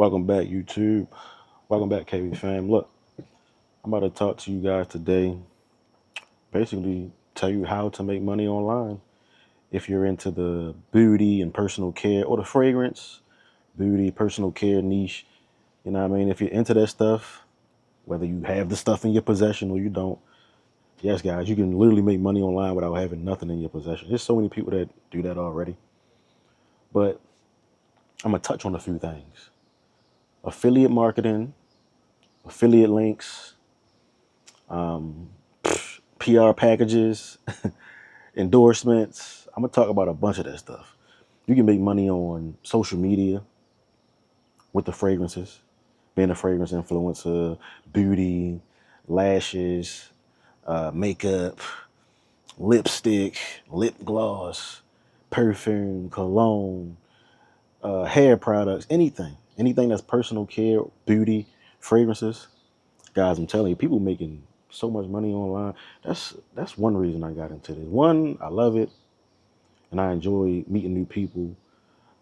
Welcome back, YouTube. Welcome back, KB fam. Look, I'm about to talk to you guys today. Basically, tell you how to make money online. If you're into the beauty and personal care or the fragrance, beauty, personal care niche, you know what I mean? If you're into that stuff, whether you have the stuff in your possession or you don't, yes, guys, you can literally make money online without having nothing in your possession. There's so many people that do that already. But I'm going to touch on a few things: affiliate marketing, affiliate links, PR packages, endorsements. I'm gonna talk about a bunch of that stuff. You can make money on social media with the fragrances, being a fragrance influencer, beauty, lashes, makeup, lipstick, lip gloss, perfume, cologne, hair products, anything that's personal care, beauty, fragrances. Guys, I'm telling you, people making so much money online. That's one reason I got into this. One, I love it, and I enjoy meeting new people.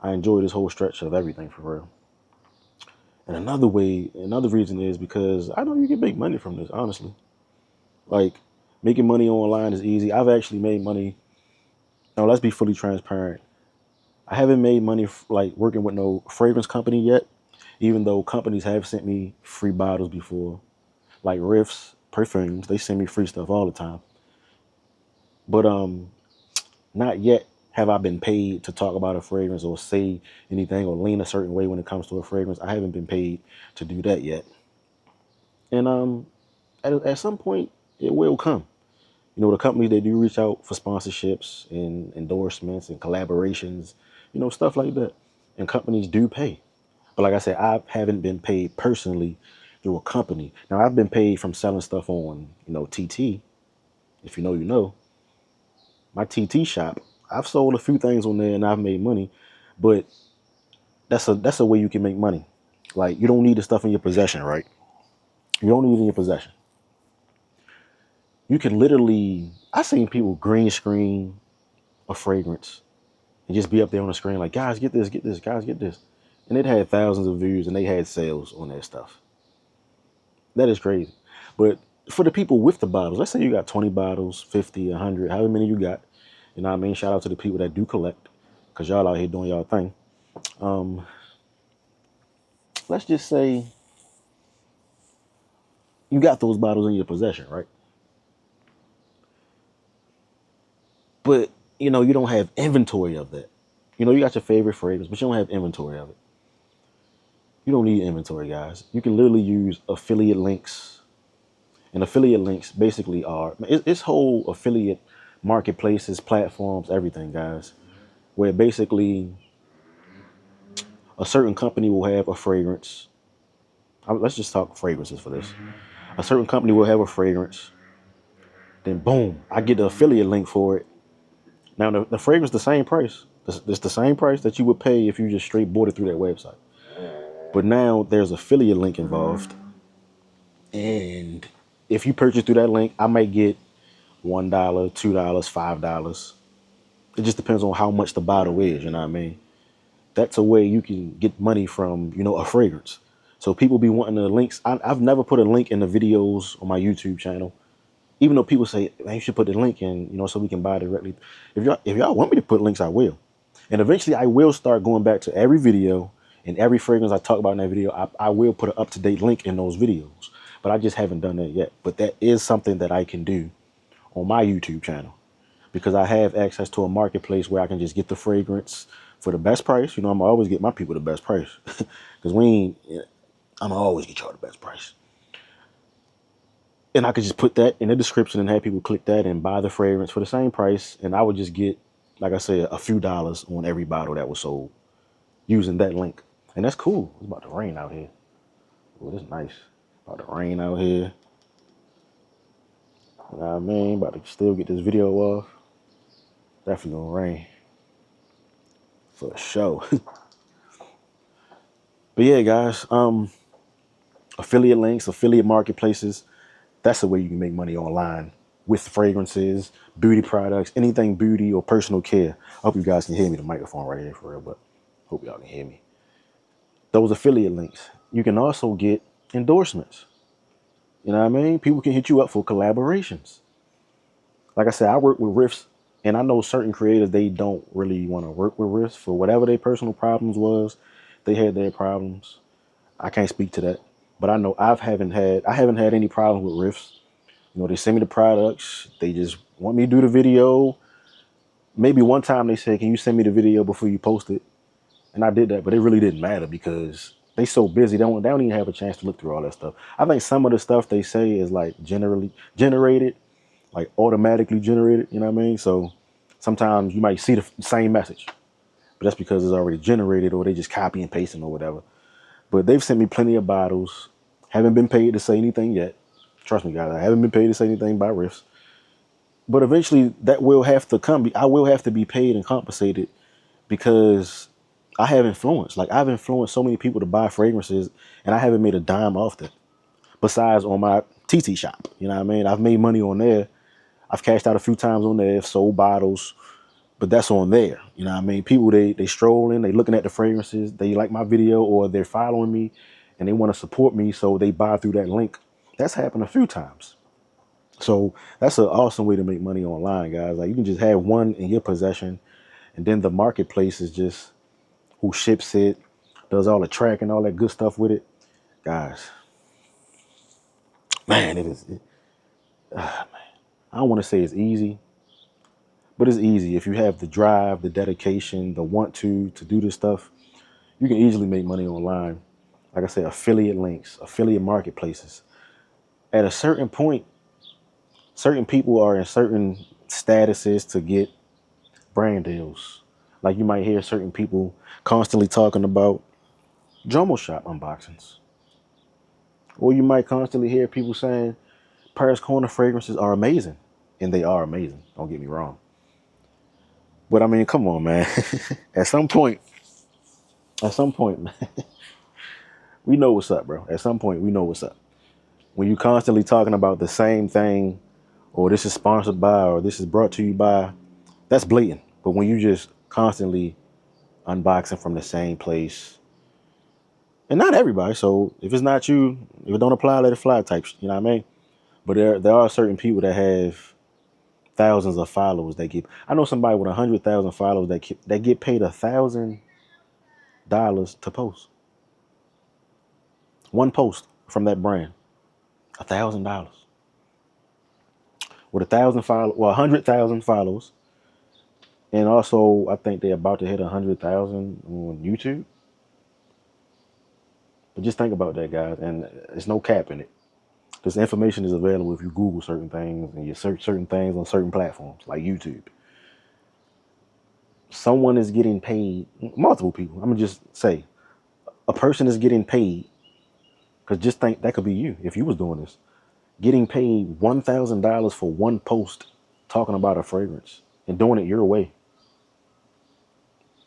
I enjoy this whole stretch of everything for real. And another reason is because I know you can make money from this. Honestly, like making money online is easy. I've actually made money. Now, let's be fully transparent. I haven't made money like working with no fragrance company yet, even though companies have sent me free bottles before, like Riffs perfumes. They send me free stuff all the time. But not yet have I been paid to talk about a fragrance or say anything or lean a certain way when it comes to a fragrance. I haven't been paid to do that yet. And at some point it will come. You know, the companies, they do reach out for sponsorships and endorsements and collaborations, stuff like that. And companies do pay. But like I said, I haven't been paid personally through a company. Now I've been paid from selling stuff on, TT. If you know, you know. My TT shop, I've sold a few things on there and I've made money, but that's a way you can make money. Like, you don't need the stuff in your possession, right? You don't need it in your possession. You can literally, I seen people green screen a fragrance and just be up there on the screen like, guys, get this, guys, get this. And it had thousands of views and they had sales on that stuff. That is crazy. But for the people with the bottles, let's say you got 20 bottles, 50, 100, however many you got. You know what I mean? Shout out to the people that do collect, because y'all out here doing y'all thing. Let's just say you got those bottles in your possession, right? But you don't have inventory of that. You got your favorite fragrance, but you don't have inventory of it. You don't need inventory, guys. You can literally use affiliate links. And affiliate links basically are it's whole affiliate marketplaces, platforms, everything, guys. Where basically a certain company will have a fragrance. Let's just talk fragrances for this. A certain company will have a fragrance. Then boom, I get the affiliate link for it. Now the fragrance the same price. It's the same price that you would pay if you just straight bought it through that website. But now there's affiliate link involved, and if you purchase through that link, I might get $1, $2, $5. It just depends on how much the bottle is. You know what I mean? That's a way you can get money from a fragrance. So people be wanting the links. I've never put a link in the videos on my YouTube channel, even though people say, man, you should put the link in, so we can buy directly. If y'all want me to put links, I will. And eventually I will start going back to every video and every fragrance I talk about in that video. I will put an up-to-date link in those videos, but I just haven't done that yet. But that is something that I can do on my YouTube channel, because I have access to a marketplace where I can just get the fragrance for the best price. I'm gonna always get my people the best price, because I'm gonna always get y'all the best price. And I could just put that in the description and have people click that and buy the fragrance for the same price. And I would just get, like I said, a few dollars on every bottle that was sold using that link. And that's cool. It's about to rain out here. Oh, this is nice. About to rain out here. You know what I mean? About to still get this video off. Definitely gonna rain. For sure. But yeah, guys, affiliate links, affiliate marketplaces, that's the way you can make money online with fragrances, beauty products, anything beauty or personal care. I hope you guys can hear me. The microphone right here for real, but hope y'all can hear me. those affiliate links. You can also get endorsements. You know what I mean? People can hit you up for collaborations. Like I said, I work with Riffs, and I know certain creators, they don't really want to work with Riffs for whatever their personal problems was. They had their problems. I can't speak to that, but I know I haven't had any problems with Riffs. You know, they send me the products. They just want me to do the video. Maybe one time they said, "Can you send me the video before you post it?" And I did that, but it really didn't matter because they so busy. They don't even have a chance to look through all that stuff. I think some of the stuff they say is like generally generated, like automatically generated. You know what I mean? So sometimes you might see the same message, but that's because it's already generated, or they just copy and pasting or whatever. But they've sent me plenty of bottles. Haven't been paid to say anything yet. Trust me, guys. I haven't been paid to say anything by Riffs. But eventually, that will have to come. I will have to be paid and compensated because I have influence. Like, I've influenced so many people to buy fragrances, and I haven't made a dime off that. Besides on my TT shop, you know what I mean? I've made money on there. I've cashed out a few times on there, sold bottles, but that's on there. You know what I mean? People, they strolling, they looking at the fragrances, they like my video, or they're following me and they want to support me, so they buy through that link. That's happened a few times. So that's an awesome way to make money online, guys. Like, you can just have one in your possession, and then the marketplace is just who ships it, does all the tracking, all that good stuff with it. Guys, man, it is. I don't want to say it's easy, but it's easy if you have the drive, the dedication, the want to do this stuff. You can easily make money online. Like I said, affiliate links, affiliate marketplaces. At a certain point, certain people are in certain statuses to get brand deals. Like, you might hear certain people constantly talking about Jomo Shop unboxings. Or you might constantly hear people saying Paris Corner fragrances are amazing. And they are amazing. Don't get me wrong. But I mean, come on, man. at some point, man, we know what's up, bro. At some point, we know what's up. When you constantly talking about the same thing, or this is sponsored by, or this is brought to you by, that's blatant. But when you just constantly unboxing from the same place, and not everybody, so if it's not you, if it don't apply, let it fly types, you know what I mean? But there are certain people that have thousands of followers that get. I know somebody with 100,000 followers that get paid $1,000 to post one post from that brand. $1,000 with 100,000 followers, and also I think they're about to hit 100,000 on YouTube. But just think about that, guys, and there's no cap in it. This information is available if you Google certain things and you search certain things on certain platforms like YouTube. Someone is getting paid, multiple people. I'm gonna just say a person is getting paid, because just think that could be you if you was doing this, getting paid $1,000 for one post talking about a fragrance and doing it your way,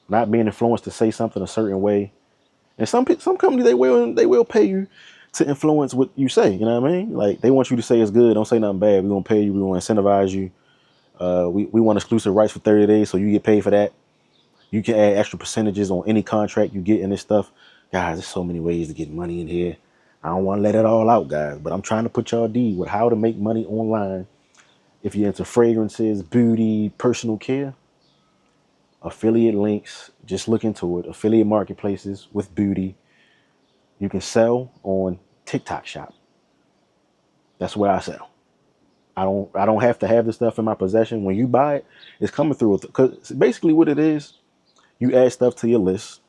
not being influenced to say something a certain way. And some companies, they will pay you to influence what you say. You know what I mean? Like, they want you to say it's good. Don't say nothing bad. We're gonna pay you. We're gonna incentivize you. We want exclusive rights for 30 days, so you get paid for that. You can add extra percentages on any contract you get in this stuff. Guys, there's so many ways to get money in here. I don't want to let it all out, guys, but I'm trying to put y'all D with how to make money online. If you're into fragrances, beauty, personal care, affiliate links, just look into it. Affiliate marketplaces with beauty. You can sell on TikTok Shop. That's where I sell. I don't have to have this stuff in my possession. When you buy it, it's coming through. Because basically what it is, you add stuff to your list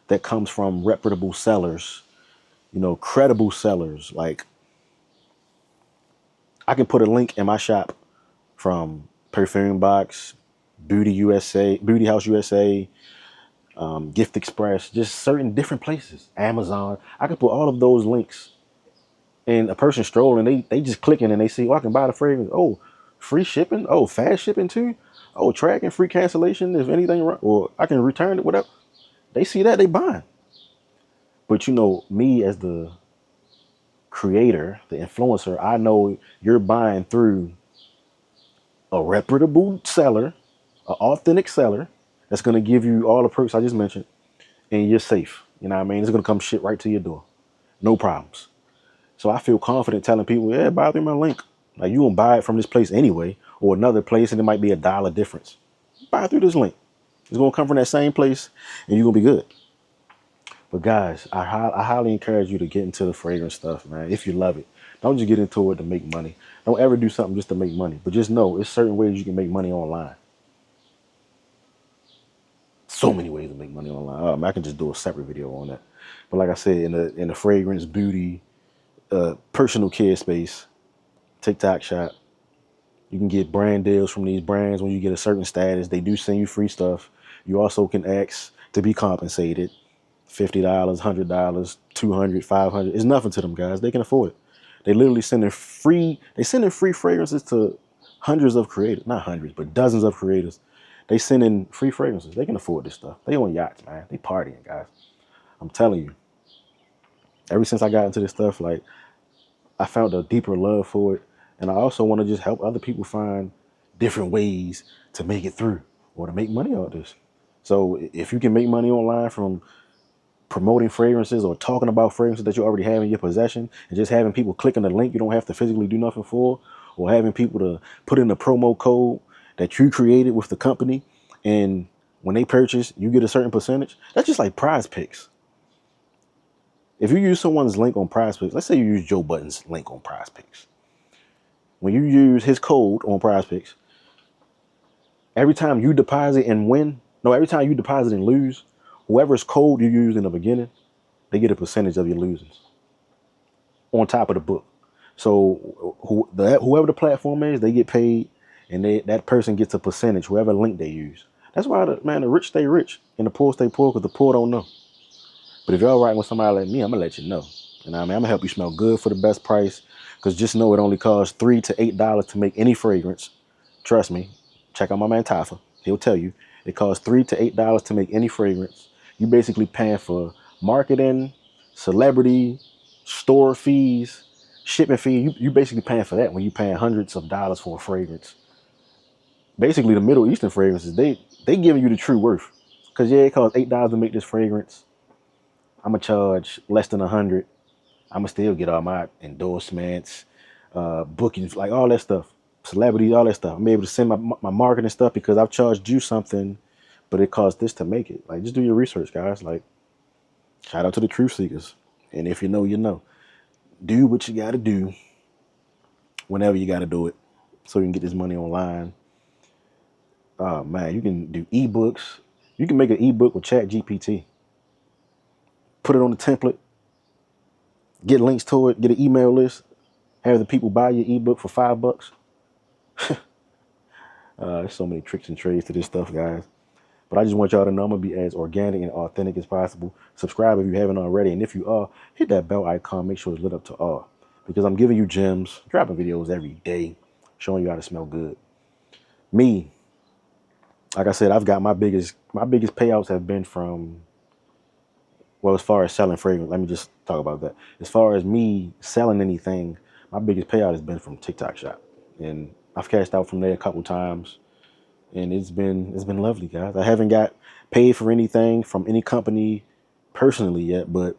that comes from reputable sellers, credible sellers. Like, I can put a link in my shop from Perfume Box, Beauty USA, Beauty House USA, Gift Express, just certain different places, Amazon. I can put all of those links, and a person strolling, they just clicking and they see, oh, I can buy the fragrance. Oh, free shipping. Oh, fast shipping too. Oh, tracking, free cancellation if anything wrong, or I can return it, whatever. They see that, they buying. But me as the creator, the influencer, I know you're buying through a reputable seller, an authentic seller that's going to give you all the perks I just mentioned, and you're safe. You know what I mean? It's gonna come shit right to your door. No problems. So I feel confident telling people, yeah, buy through my link. Like, you gonna buy it from this place anyway, or another place, and it might be $1 difference. Buy through this link. It's gonna come from that same place, and you're gonna be good. But guys, I highly encourage you to get into the fragrance stuff, man. If you love it, don't just get into it to make money. Don't ever do something just to make money. But just know, it's certain ways you can make money online. So many ways to make money online. I can just do a separate video on that. But like I said, in the fragrance, beauty, personal care space, TikTok shop, you can get brand deals from these brands when you get a certain status. They do send you free stuff. You also can ask to be compensated. $50, $100, $200, $500. It's nothing to them guys. They can afford it. They literally sending free fragrances to hundreds of creators. Not hundreds, but dozens of creators. They send in free fragrances. They can afford this stuff. They on yachts, man. They partying, guys. I'm telling you. Ever since I got into this stuff, like, I found a deeper love for it. And I also want to just help other people find different ways to make it through or to make money out of this. So if you can make money online from promoting fragrances or talking about fragrances that you already have in your possession and just having people click on the link you don't have to physically do nothing for, or having people to put in a promo code that you created with the company, and when they purchase, you get a certain percentage. That's just like Prize Picks. If you use someone's link on Prize Picks, let's say you use Joe Budden's link on Prize Picks. When you use his code on Prize Picks, every time you deposit and win, no, every time you deposit and lose, whoever's code you used in the beginning, they get a percentage of your losings on top of the book. So whoever the platform is, they get paid, and that person gets a percentage, whoever link they use. That's why the rich stay rich and the poor stay poor, because the poor don't know. But if y'all riding with somebody like me, I'm gonna let you know. You know what I mean? I'm gonna help you smell good for the best price. Because just know it only costs $3 to $8 to make any fragrance. Trust me. Check out my man Tafa. He'll tell you it costs $3 to $8 to make any fragrance. You basically paying for marketing, celebrity, store fees, shipping fee. You basically paying for that when you paying hundreds of dollars for a fragrance. Basically, the Middle Eastern fragrances, they giving you the true worth. Because yeah, it costs $8 to make this fragrance. I'm gonna charge less than 100. I'm gonna still get all my endorsements, bookings, like all that stuff, celebrities, all that stuff. I'm able to send my marketing stuff because I've charged you something, but it costs this to make it. Like, just do your research, guys. Like, shout out to the truth seekers. And if you know, you know. Do what you gotta do whenever you gotta do it so you can get this money online. Oh man, you can do ebooks. You can make an ebook with ChatGPT. Put it on the template, get links to it, get an email list, have the people buy your ebook for $5. There's so many tricks and trades to this stuff, guys. But I just want y'all to know I'm going to be as organic and authentic as possible. Subscribe if you haven't already. And if you are, hit that bell icon. Make sure it's lit up to all. Because I'm giving you gems, dropping videos every day, showing you how to smell good. Me, like I said, I've got my biggest payouts have been from, well, as far as selling fragrance, let me just talk about that. As far as me selling anything, my biggest payout has been from TikTok Shop. And I've cashed out from there a couple times. And it's been lovely, guys. I haven't got paid for anything from any company personally yet, but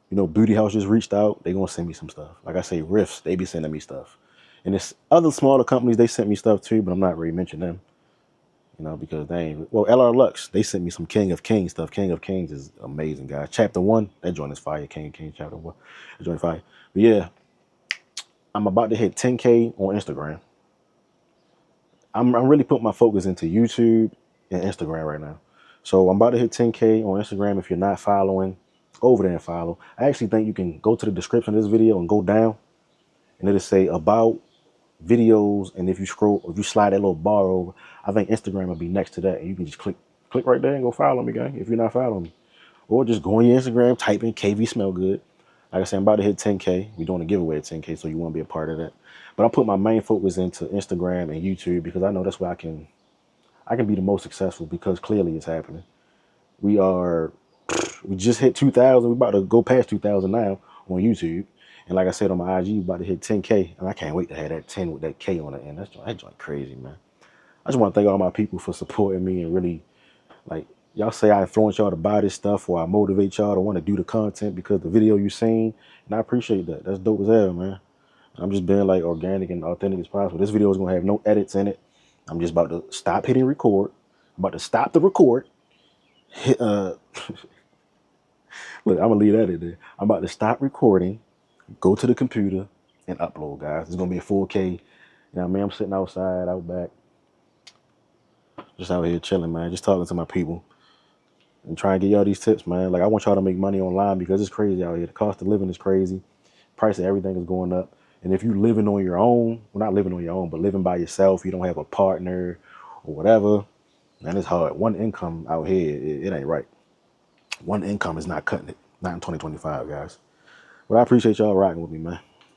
you know, Beauty House just reached out. They gonna send me some stuff. Like I say, Riffs, they be sending me stuff. And it's other smaller companies, they sent me stuff too, but I'm not really mentioning them. You know, because they ain't, well, LR Lux, they sent me some King of Kings stuff. King of Kings is amazing, guys. Chapter 1, that joint is fire. King of Kings, chapter 1, that joint is fire. But yeah, I'm about to hit 10K on Instagram. I'm really putting my focus into YouTube and Instagram right now. So I'm about to hit 10K on Instagram. If you're not following, go over there and follow. I actually think you can go to the description of this video and go down, and it'll say about videos. And if you slide that little bar over, I think Instagram will be next to that. And you can just click right there and go follow me, gang, if you're not following me. Or just go on your Instagram, type in KV Smell Good. Like I said, I'm about to hit 10K. We're doing a giveaway at 10K, so you want to be a part of that. But I put my main focus into Instagram and YouTube because I know that's where I can be the most successful, because clearly it's happening. We just hit 2,000. We're about to go past 2,000 now on YouTube. And like I said on my IG, we're about to hit 10K. And I can't wait to have that 10 with that K on it. And that joint crazy, man. I just want to thank all my people for supporting me and really, like, Y'all say I influence y'all to buy this stuff, or I motivate y'all to want to do the content because the video you seen, and I appreciate that. That's dope as hell, man. I'm just being like organic and authentic as possible. This video is gonna have no edits in it. I'm just about to stop hitting record. I'm about to stop the record. Hit, look, I'm gonna leave that in there. I'm about to stop recording, go to the computer, and upload, guys. It's gonna be a 4K. You know what I mean? I'm sitting outside, out back, just out here chilling, man. Just talking to my people and trying to get y'all these tips, man. Like, I want y'all to make money online because it's crazy out here. The cost of living is crazy. Price of everything is going up. And if you living on your own, well, not living on your own, but living by yourself, you don't have a partner or whatever, man, it's hard. One income out here, it ain't right. One income is not cutting it. Not in 2025, guys. But I appreciate y'all rocking with me, man.